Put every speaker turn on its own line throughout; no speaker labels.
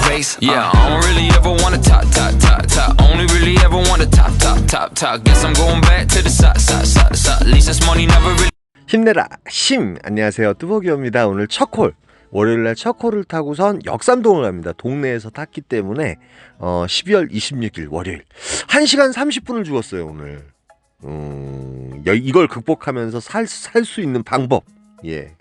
face. Yeah, I don't really ever wanna top, top, top, top. Only really ever wanna top, top, top, top. Guess I'm going back to the side, side, side, side. At least this money never really.
힘내라 힘. 안녕하세요, 뚜벅이입니다. 오늘 첫 콜, 월요일날 첫 콜을 타고선 역삼동을 갑니다. 동네에서 탔기 때문에 12월 26일 월요일 1시간 30분을 죽었어요 오늘. 이걸 극복하면서 살 수 있는 방법, 예,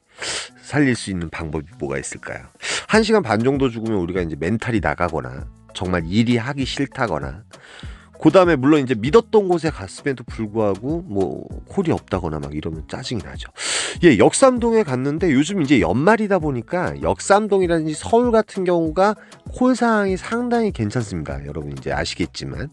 살릴 수 있는 방법이 뭐가 있을까요? 1시간 반 정도 죽으면 우리가 이제 멘탈이 나가거나 정말 일이 하기 싫다거나, 그 다음에 물론 이제 믿었던 곳에 갔음에도 불구하고 뭐 콜이 없다거나 막 이러면 짜증이 나죠. 예, 역삼동에 갔는데 요즘 이제 연말이다 보니까 역삼동이라든지 서울 같은 경우가 콜 상황이 상당히 괜찮습니다. 여러분 이제 아시겠지만.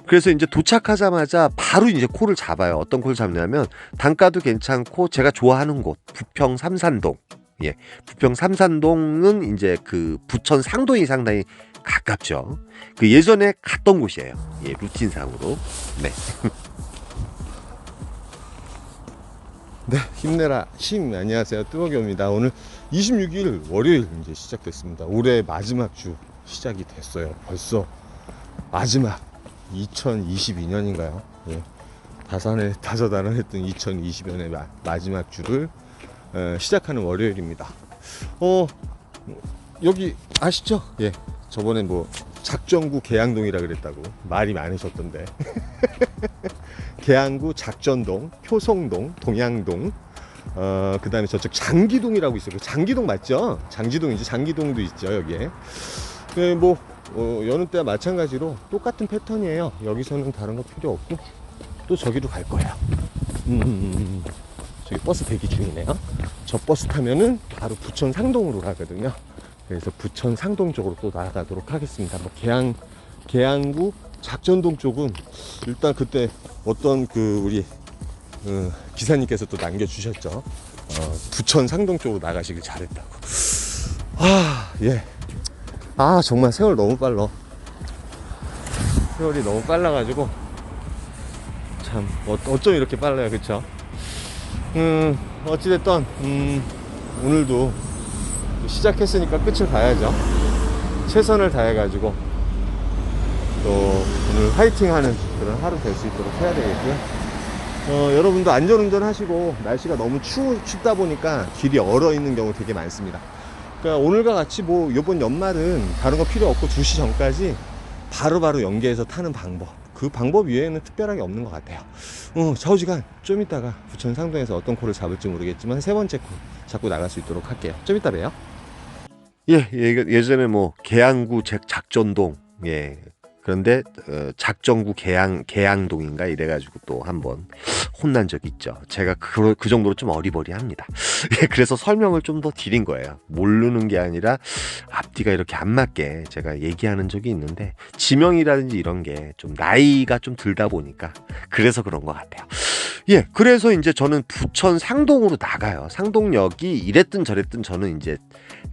그래서 이제 도착하자마자 바로 이제 콜을 잡아요. 어떤 콜 잡냐면 단가도 괜찮고 제가 좋아하는 곳 부평 삼산동. 예, 부평 삼산동은 이제 그 부천 상동이 상당히 가깝죠. 그 예전에 갔던 곳이에요. 예, 루틴상으로. 네. 네, 힘내라 힘. 안녕하세요, 뚜벅이입니다. 오늘 26일 월요일 이제 시작됐습니다. 올해 마지막 주 시작이 됐어요. 벌써 마지막 2022년인가요? 예. 다사다난했던 2020년의 마지막 주를 시작하는 월요일입니다. 여기 아시죠? 예. 저번에 뭐 작전구 계양동이라 그랬다고 말이 많으셨던데 계양구 작전동, 효성동, 동양동, 그 다음에 저쪽 장기동이라고 있어요. 장기동 맞죠? 장지동이지. 장기동도 있죠 여기에. 뭐 여느 때와 마찬가지로 똑같은 패턴이에요. 여기서는 다른 거 필요 없고 또 저기로 갈 거예요. 저기 버스 대기 중이네요. 저 버스 타면은 바로 부천 상동으로 가거든요. 그래서 부천 상동 쪽으로 또 나가도록 하겠습니다. 뭐 계양구 작전동 쪽은 일단 그때 어떤 그 우리 기사님께서 또 남겨주셨죠. 부천 상동 쪽으로 나가시길 잘했다고. 예. 정말 세월 너무 빨라. 세월이 너무 빨라가지고 참 어쩜 이렇게 빨라요, 그쵸? 어찌됐든 오늘도 시작했으니까 끝을 봐야죠. 최선을 다해가지고 또 오늘 화이팅하는 그런 하루 될 수 있도록 해야 되겠고요. 여러분도 안전운전 하시고, 날씨가 너무 춥다 보니까 길이 얼어 있는 경우 되게 많습니다. 그러니까 오늘과 같이 뭐 이번 연말은 다른 거 필요 없고 2시 전까지 바로바로 연계해서 타는 방법, 그 방법 외에는 특별하게 없는 것 같아요. 좌우지간 좀 이따가 부천 상동에서 어떤 콜을 잡을지 모르겠지만 세 번째 콜 잡고 나갈 수 있도록 할게요. 좀 이따 봬요. 예, 예전에 뭐 계양구 작전동, 예, 그런데 작전구 계양동인가 이래가지고 또 한번 혼난 적이 있죠. 제가 그 정도로 좀 어리버리합니다. 예, 그래서 설명을 좀 더 드린 거예요. 모르는 게 아니라 앞뒤가 이렇게 안 맞게 제가 얘기하는 적이 있는데, 지명이라든지 이런 게 좀 나이가 좀 들다 보니까 그래서 그런 것 같아요. 예, 그래서 이제 저는 부천 상동으로 나가요. 상동역이 이랬든 저랬든 저는 이제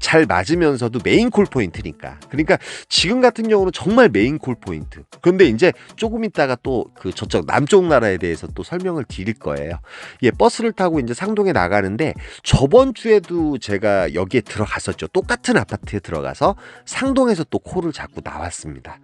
잘 맞으면서도 메인 콜 포인트니까. 그러니까 지금 같은 경우는 정말 메인 콜 포인트. 그런데 이제 조금 있다가 또 그 저쪽 남쪽 나라에 대해서 또 설명을 드릴 거예요. 예, 버스를 타고 이제 상동에 나가는데 저번 주에도 제가 여기에 들어갔었죠. 똑같은 아파트에 들어가서 상동에서 또 콜을 잡고 나왔습니다.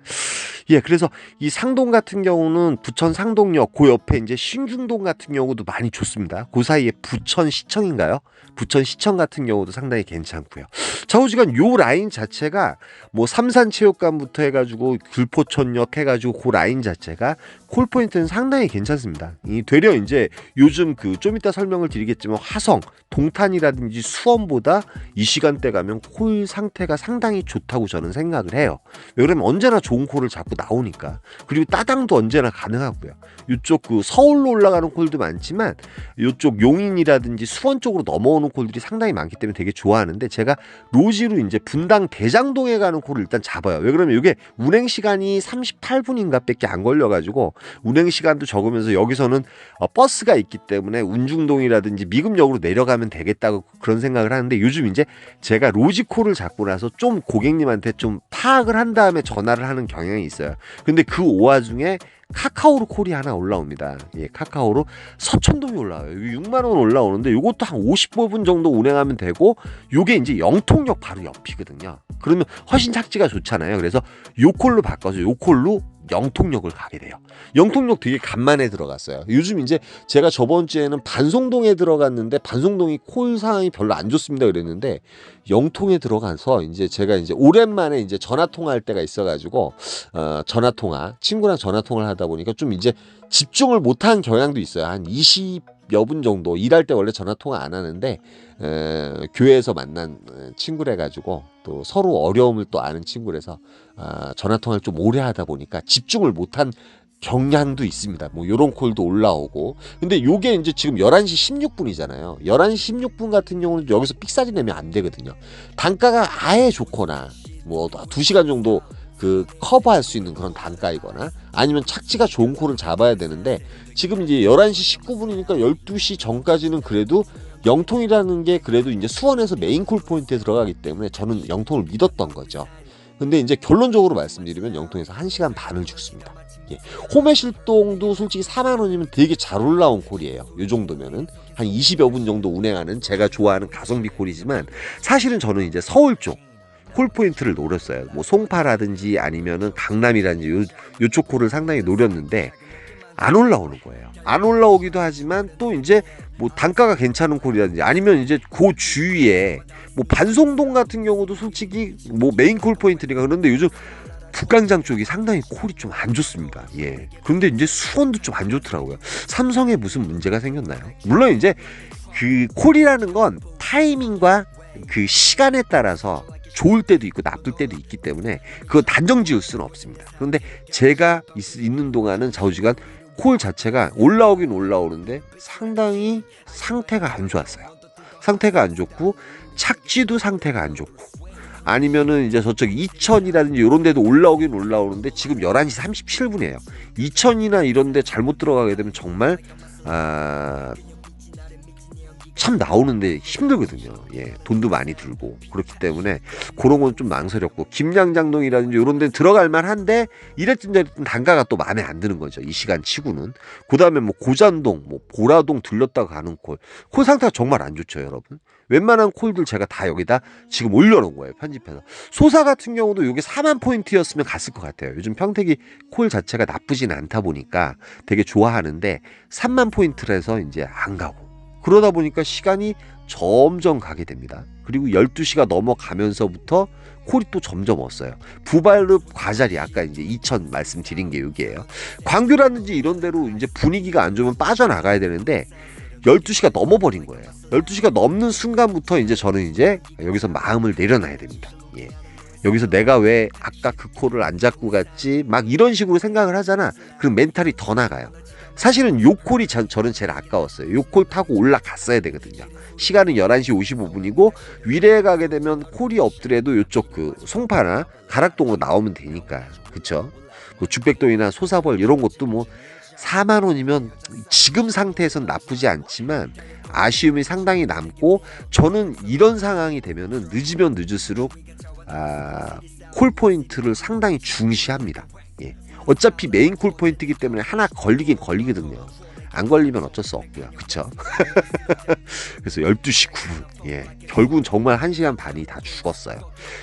예, 그래서 이 상동 같은 경우는 부천 상동역 그 옆에 이제 신중동 같은 경우도 많이 좋습니다. 그 사이에 부천시청인가요? 부천시청 같은 경우도 상당히 괜찮고요. 좌우지간 요 라인 자체가 뭐 삼산체육관부터 해가지고 귤포천역 해가지고 그 라인 자체가 콜포인트는 상당히 괜찮습니다. 되려 이제 요즘 그 좀 이따 설명을 드리겠지만 화성, 동탄이라든지 수원보다 이 시간대 가면 콜 상태가 상당히 좋다고 저는 생각을 해요. 왜 그러면 언제나 좋은 콜을 잡고 나오니까. 그리고 따당도 언제나 가능하고요. 이쪽 그 서울로 올라가는 콜도 많지만 이쪽 용인이라든지 수원 쪽으로 넘어오는 콜들이 상당히 많기 때문에 되게 좋아하는데, 제가 로지로 이제 분당 대장동에 가는 콜을 일단 잡아요. 왜 그러면 이게 운행 시간이 38분인가 밖에 안 걸려가지고 운행 시간도 적으면서 여기서는 버스가 있기 때문에 운중동이라든지 미금역으로 내려가면 되겠다고 그런 생각을 하는데, 요즘 이제 제가 로지콜을 잡고 나서 좀 고객님한테 좀 파악을 한 다음에 전화를 하는 경향이 있어요. 근데 그 와중에 카카오로 콜이 하나 올라옵니다. 예, 카카오로 서천동이 올라와요. 6만 원 올라오는데 이것도 한 55분 정도 운행하면 되고, 요게 이제 영통역 바로 옆이거든요.
그러면 훨씬 착지가 좋잖아요. 그래서 요 콜로 바꿔서 요 콜로 영통역을 가게 돼요. 영통역 되게 간만에 들어갔어요. 요즘 이제 제가 저번 주에는 반송동에 들어갔는데 반송동이 콜 상황이 별로 안 좋습니다 그랬는데 영통에 들어가서 이제 제가 이제 오랜만에 이제 전화 통화할 때가 있어가지고 전화 통화 친구랑 전화 통화를 하다 보니까 좀 이제 집중을 못한 경향도 있어요. 한 20여 분 정도 일할 때 원래 전화 통화 안 하는데 교회에서 만난 친구래 가지고 또 서로 어려움을 또 아는 친구라서 전화 통화를 좀 오래 하다 보니까 집중을 못한 경향도 있습니다. 뭐 요런 콜도 올라오고. 근데 요게 이제 지금 11시 16분이잖아요. 11시 16분 같은 경우는 여기서 삑사리 내면 안 되거든요. 단가가 아예 좋거나 뭐 2시간 정도 그 커버할 수 있는 그런 단가이거나 아니면 착지가 좋은 콜을 잡아야 되는데 지금 이제 11시 19분이니까 12시 전까지는 그래도 영통이라는 게 그래도 이제 수원에서 메인 콜 포인트에 들어가기 때문에 저는 영통을 믿었던 거죠. 근데 이제 결론적으로 말씀드리면 영통에서 1시간 반을 죽습니다. 예. 호매실동도 솔직히 4만 원이면 되게 잘 올라온 콜이에요. 요 정도면은 한 20여 분 정도 운행하는 제가 좋아하는 가성비 콜이지만 사실은 저는 이제 서울 쪽 콜 포인트를 노렸어요. 뭐 송파라든지 아니면은 강남이라든지 요쪽 콜을 상당히 노렸는데 안 올라오는 거예요. 안 올라오기도 하지만 또 이제 뭐 단가가 괜찮은 콜이라든지 아니면 이제 그 주위에 뭐 반송동 같은 경우도 솔직히 뭐 메인 콜 포인트니까 그런데 요즘 북광장 쪽이 상당히 콜이 좀 안 좋습니다. 예. 그런데 이제 수원도 좀 안 좋더라고요. 삼성에 무슨 문제가 생겼나요? 물론 이제 그 콜이라는 건 타이밍과 그 시간에 따라서 좋을 때도 있고 나쁠 때도 있기 때문에 그거 단정 지을 수는 없습니다. 그런데 제가 있는 동안은 좌우지간 콜 자체가 올라오긴 올라오는데 상당히 상태가 안 좋았어요. 상태가 안 좋고 착지도 상태가 안 좋고 아니면은 이제 저쪽 이천이라든지 이런 데도 올라오긴 올라오는데 지금 11시 37분이에요. 이천이나 이런 데 잘못 들어가게 되면 정말 참 나오는데 힘들거든요. 예, 돈도 많이 들고 그렇기 때문에 그런 건 좀 망설였고 김양장동이라든지 이런 데 들어갈 만한데 이랬든 저랬든 단가가 또 마음에 안 드는 거죠. 이 시간 치고는. 그다음에 뭐 고잔동, 뭐 보라동 들렸다가 가는 콜 상태가 정말 안 좋죠, 여러분. 웬만한 콜들 제가 다 여기다 지금 올려놓은 거예요, 편집해서. 소사 같은 경우도 이게 4만 포인트였으면 갔을 것 같아요. 요즘 평택이 콜 자체가 나쁘진 않다 보니까 되게 좋아하는데 3만 포인트를 해서 이제 안 가고 그러다 보니까 시간이 점점 가게 됩니다. 그리고 12시가 넘어가면서부터 콜이 또 점점 없어요. 부발읍 과자리 아까 이제 2000 말씀드린 게 여기예요. 광교라든지 이런 데로 이제 분위기가 안 좋으면 빠져나가야 되는데 12시가 넘어버린 거예요. 12시가 넘는 순간부터 이제 저는 이제 여기서 마음을 내려놔야 됩니다. 예. 여기서 내가 왜 아까 그 콜을 안 잡고 갔지? 막 이런 식으로 생각을 하잖아. 그럼 멘탈이 더 나가요. 사실은 요 콜이 저는 제일 아까웠어요. 요 콜 타고 올라갔어야 되거든요. 시간은 11시 55분이고 위례에 가게 되면 콜이 없더라도 요쪽 그 송파나 가락동으로 나오면 되니까. 그쵸? 그 죽백동이나 소사벌 이런 것도 뭐 4만 원이면 지금 상태에선 나쁘지 않지만 아쉬움이 상당히 남고 저는 이런 상황이 되면은 늦으면 늦을수록 콜 포인트를 상당히 중시합니다. 예. 어차피 메인 콜 포인트이기 때문에 하나 걸리긴 걸리거든요. 안 걸리면 어쩔 수 없고요. 그쵸? 그래서 12시 9분. 예. 결국은 정말 1시간 반이 다 죽었어요.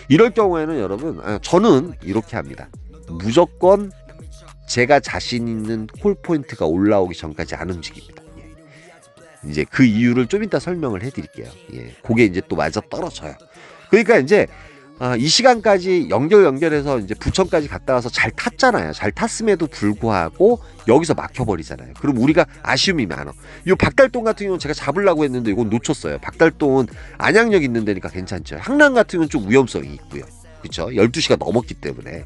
이럴 경우에는 여러분, 저는 이렇게 합니다. 무조건 제가 자신 있는 콜 포인트가 올라오기 전까지 안 움직입니다. 예. 이제 그 이유를 좀 이따 설명을 해드릴게요. 예. 그게 이제 또 맞아 떨어져요. 그러니까 이제 이 시간까지 연결해서 이제 부천까지 갔다 와서 잘 탔잖아요. 잘 탔음에도 불구하고 여기서 막혀버리잖아요. 그럼 우리가 아쉬움이 많아. 이 박달동 같은 경우는 제가 잡으려고 했는데 이건 놓쳤어요. 박달동은 안양역 있는 데니까 괜찮죠. 항남 같은 경우는 좀 위험성이 있고요. 그렇죠? 12시가 넘었기 때문에.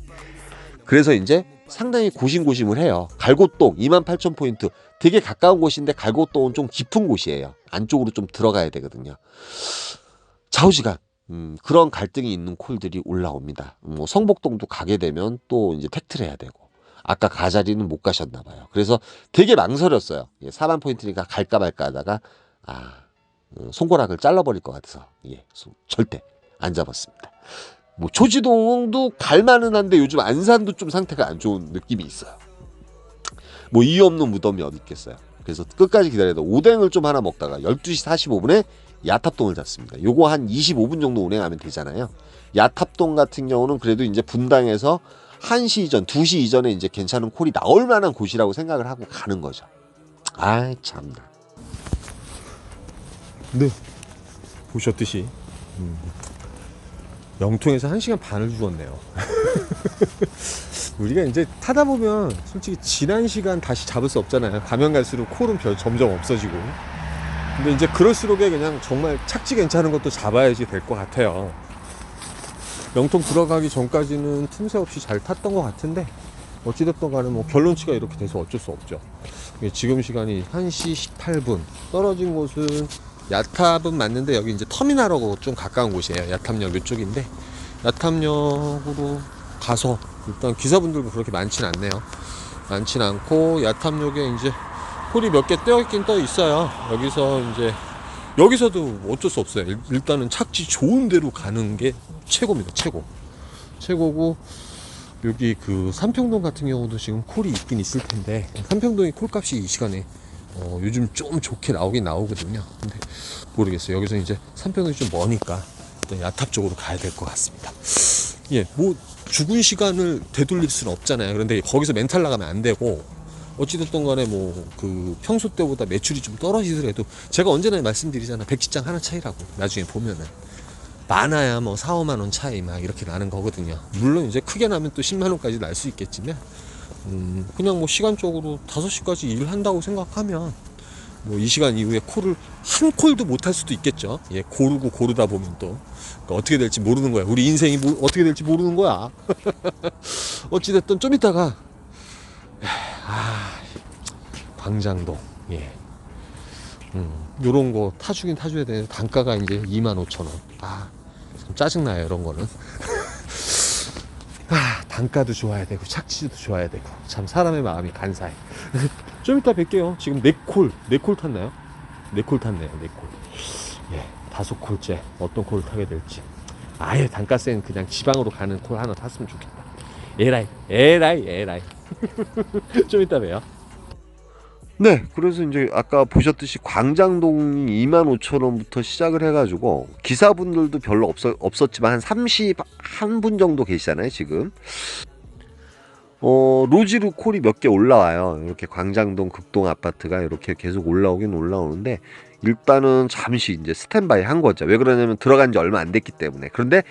그래서 이제 상당히 고심고심을 해요. 갈고동 28,000포인트 되게 가까운 곳인데 갈고동은 좀 깊은 곳이에요. 안쪽으로 좀 들어가야 되거든요. 좌우지간 그런 갈등이 있는 콜들이 올라옵니다. 뭐 성복동도 가게 되면 또 이제 택트를 해야 되고 아까 가자리는 못 가셨나 봐요. 그래서 되게 망설였어요. 4만 포인트니까 갈까 말까 하다가 손가락을 잘라버릴 것 같아서 절대 안 잡았습니다. 뭐 초지동도 갈만은 한데 요즘 안산도 좀 상태가 안 좋은 느낌이 있어요. 뭐 이유 없는 무덤이 어디 있겠어요. 그래서 끝까지 기다려도 오뎅을 좀 하나 먹다가 12시 45분에 야탑동을 잤습니다. 요거 한 25분 정도 운행하면 되잖아요. 야탑동 같은 경우는 그래도 이제 분당에서 1시 이전, 2시 이전에 이제 괜찮은 콜이 나올 만한 곳이라고 생각을 하고 가는 거죠. 아, 참나.
네, 보셨듯이 영통에서 1시간 반을 죽었네요. 우리가 이제 타다 보면 솔직히 지난 시간 다시 잡을 수 없잖아요. 가면 갈수록 콜은 점점 없어지고. 근데 이제 그럴수록에 그냥 정말 착지 괜찮은 것도 잡아야지 될 것 같아요. 영통 들어가기 전까지는 틈새 없이 잘 탔던 것 같은데 어찌됐든 간에 뭐 결론치가 이렇게 돼서 어쩔 수 없죠. 지금 시간이 1시 18분. 떨어진 곳은 야탑은 맞는데 여기 이제 터미널하고 좀 가까운 곳이에요. 야탑역 이쪽인데 야탑역으로 가서 일단 기사분들도 그렇게 많진 않네요. 많진 않고 야탑역에 이제 콜이 몇 개 떠있긴 떠 있어요. 여기서도 어쩔 수 없어요. 일단은 착지 좋은 데로 가는 게 최고입니다. 최고고 여기 그 삼평동 같은 경우도 지금 콜이 있긴 있을 텐데 삼평동이 콜값이 이 시간에 요즘 좀 좋게 나오긴 나오거든요. 근데 모르겠어요. 여기서 이제 삼평동이 좀 머니까 일단 야탑 쪽으로 가야 될 것 같습니다. 예, 뭐 죽은 시간을 되돌릴 수는 없잖아요. 그런데 거기서 멘탈 나가면 안 되고 어찌됐든 간에 뭐 그 평소 때보다 매출이 좀 떨어지더라도 제가 언제나 말씀드리잖아. 백지장 하나 차이라고. 나중에 보면은 많아야 뭐 4, 5만 원 차이 막 이렇게 나는 거거든요. 물론 이제 크게 나면 또 10만 원까지 날 수 있겠지만 그냥 뭐 시간적으로 5시까지 일한다고 생각하면 뭐 이 시간 이후에 콜을 한 콜도 못 할 수도 있겠죠. 예, 고르다 보면 또 그러니까 어떻게 될지 모르는 거야. 우리 인생이 어떻게 될지 모르는 거야. 어찌됐든 좀 이따가 광장동, 예, 요런 거 타주긴 타줘야 되는데 단가가 이제 25,000원. 좀 짜증나요, 이런 거는. 단가도 좋아야 되고 착지도 좋아야 되고 참 사람의 마음이 간사해. 좀 이따 뵐게요. 지금 4콜 탔나요? 4콜 탔네요. 4콜. 예, 5콜째 어떤 콜을 타게 될지. 아예 단가 센 그냥 지방으로 가는 콜 하나 탔으면 좋겠다. 에라이. 좀 이따 봬요.
네, 그래서 이제 아까 보셨듯이 광장동이 25,000원부터 시작을 해가지고 기사분들도 별로 없었지만 한 31분 정도 계시잖아요 지금. 로지로 콜이 몇 개 올라와요. 이렇게 광장동 극동 아파트가 이렇게 계속 올라오긴 올라오는데 일단은 잠시 이제 스탠바이 한 거죠. 왜 그러냐면 들어간 지 얼마 안 됐기 때문에. 그런데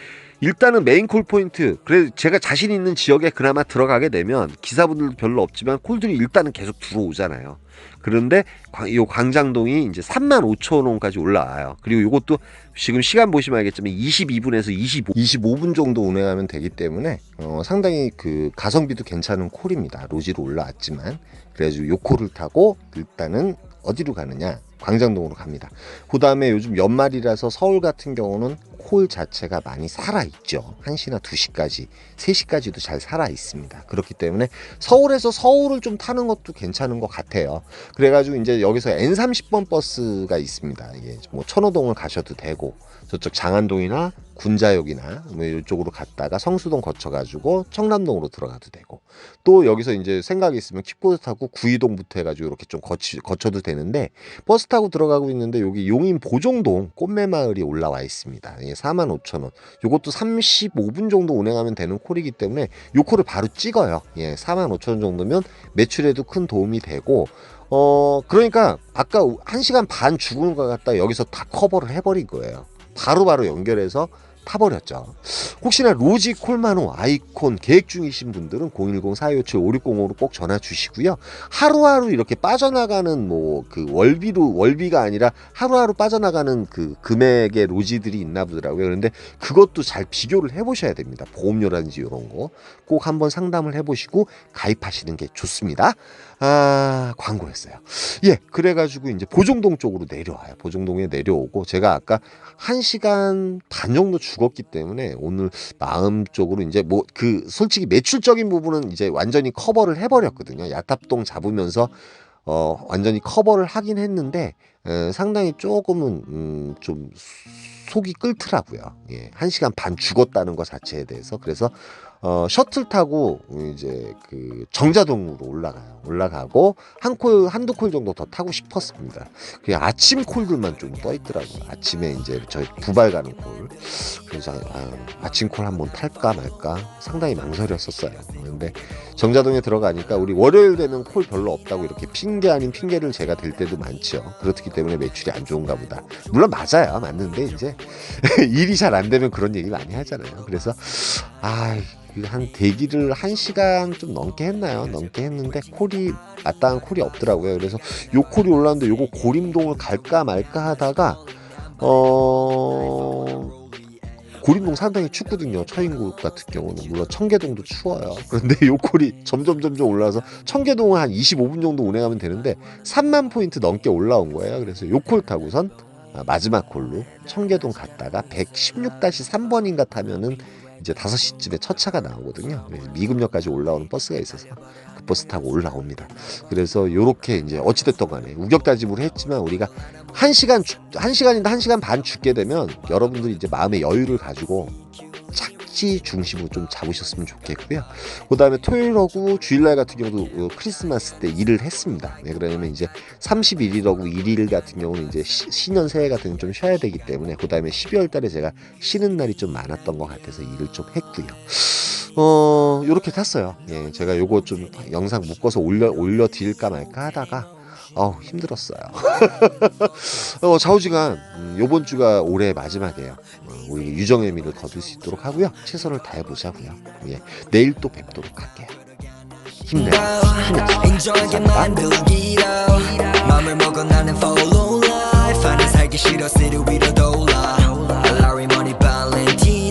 일단은 메인 콜 포인트, 그래 제가 자신 있는 지역에 그나마 들어가게 되면 기사분들도 별로 없지만 콜들이 일단은 계속 들어오잖아요. 그런데 이 광장동이 이제 35,000원까지 올라와요. 그리고 이것도 지금 시간 보시면 알겠지만 22분에서 25분 정도 운행하면 되기 때문에 상당히 그 가성비도 괜찮은 콜입니다. 로지로 올라왔지만. 그래가지고 요 콜을 타고 일단은 어디로 가느냐? 광장동으로 갑니다. 그 다음에 요즘 연말이라서 서울 같은 경우는 콜 자체가 많이 살아있죠. 1시나 2시까지, 3시까지도 잘 살아있습니다. 그렇기 때문에 서울에서 서울을 좀 타는 것도 괜찮은 것 같아요. 그래가지고 이제 여기서 N30번 버스가 있습니다. 이게 뭐 천호동을 가셔도 되고, 저쪽 장안동이나 군자역이나 뭐 이쪽으로 갔다가 성수동 거쳐가지고 청담동으로 들어가도 되고, 또 여기서 이제 생각이 있으면 킥보드 타고 구이동부터 해가지고 이렇게 좀 거쳐도 되는데, 버스 타고 들어가고 있는데 여기 용인 보종동 꽃매마을이 올라와 있습니다. 이게 45,000원. 요것도 35분 정도 운행하면 되는 콜이기 때문에 요 콜을 바로 찍어요. 예, 45,000원 정도면 매출에도 큰 도움이 되고, 그러니까 아까 1시간 반 죽은 것 같다 여기서 다 커버를 해버린 거예요. 바로바로 연결해서 타버렸죠. 혹시나 로지 콜만호 아이콘 계획 중이신 분들은 010-4257-5605로 꼭 전화 주시고요. 하루하루 이렇게 빠져나가는 뭐 그 월비가 아니라 하루하루 빠져나가는 그 금액의 로지들이 있나 보더라고요. 그런데 그것도 잘 비교를 해보셔야 됩니다. 보험료라든지 이런 거 꼭 한번 상담을 해보시고 가입하시는 게 좋습니다. 광고였어요. 예, 그래가지고 이제 보종동 쪽으로 내려와요. 보종동에 내려오고 제가 아까 1시간 반 정도 죽었기 때문에 오늘 마음적으로 이제 뭐 그 솔직히 매출적인 부분은 이제 완전히 커버를 해버렸거든요. 야탑동 잡으면서 완전히 커버를 하긴 했는데 상당히 조금은 좀 속이 끓더라고요. 예, 1시간 반 죽었다는 것 자체에 대해서. 그래서 셔틀 타고 이제 그 정자동으로 올라가고 한두 콜 정도 더 타고 싶었습니다. 그 아침 콜들만 좀 떠 있더라고요. 아침에 이제 저희 부발 가는 콜. 그래서 아침 콜 한번 탈까 말까 상당히 망설였었어요. 근데 정자동에 들어가니까 우리 월요일 되면 콜 별로 없다고 이렇게 핑계 아닌 핑계를 제가 댈 때도 많죠. 그렇기 때문에 매출이 안 좋은가 보다. 물론 맞아요. 맞는데 이제 일이 잘 안 되면 그런 얘기 많이 하잖아요. 그래서 한 대기를 1시간 좀 넘게 했나요? 넘게 했는데 콜이 마땅한 콜이 없더라고요. 그래서 요 콜이 올라왔는데 요거 고림동을 갈까 말까 하다가 고림동 상당히 춥거든요. 처인구 같은 경우는 물론 청계동도 추워요. 그런데 요 콜이 점점 올라와서 청계동을 한 25분 정도 운행하면 되는데 3만 포인트 넘게 올라온 거예요. 그래서 요 콜 타고선 마지막 콜로 청계동 갔다가 116-3번인가 타면은 이제 5시쯤에 첫 차가 나오거든요. 미금역까지 올라오는 버스가 있어서 그 버스 타고 올라옵니다. 그래서 요렇게 이제 어찌됐든 간에 우격다짐으로 했지만 우리가 1시간인데 1시간 반 죽게 되면 여러분들이 이제 마음의 여유를 가지고 착지 중심으로 좀 잡으셨으면 좋겠고요. 그 다음에 토요일하고 주일날 같은 경우도 크리스마스 때 일을 했습니다. 네, 그러면 이제 31일하고 1일 같은 경우는 이제 신년 새해 같은 경우는 좀 쉬어야 되기 때문에 그 다음에 12월 달에 제가 쉬는 날이 좀 많았던 것 같아서 일을 좀 했고요. 요렇게 탔어요. 예, 제가 요거 좀 영상 묶어서 올려드릴까 말까 하다가 힘들었어요. 좌우지간 요번 주가 올해 마지막이에요. 우리 유정의미를 거둘 수 있도록 하고요. 최선을 다해보자고요. 예, 내일 또 뵙도록 할게요. 힘내요.
맘을 먹어 나는 follow life. 살기 싫어 city 위로 돌아. Larry money Valentino.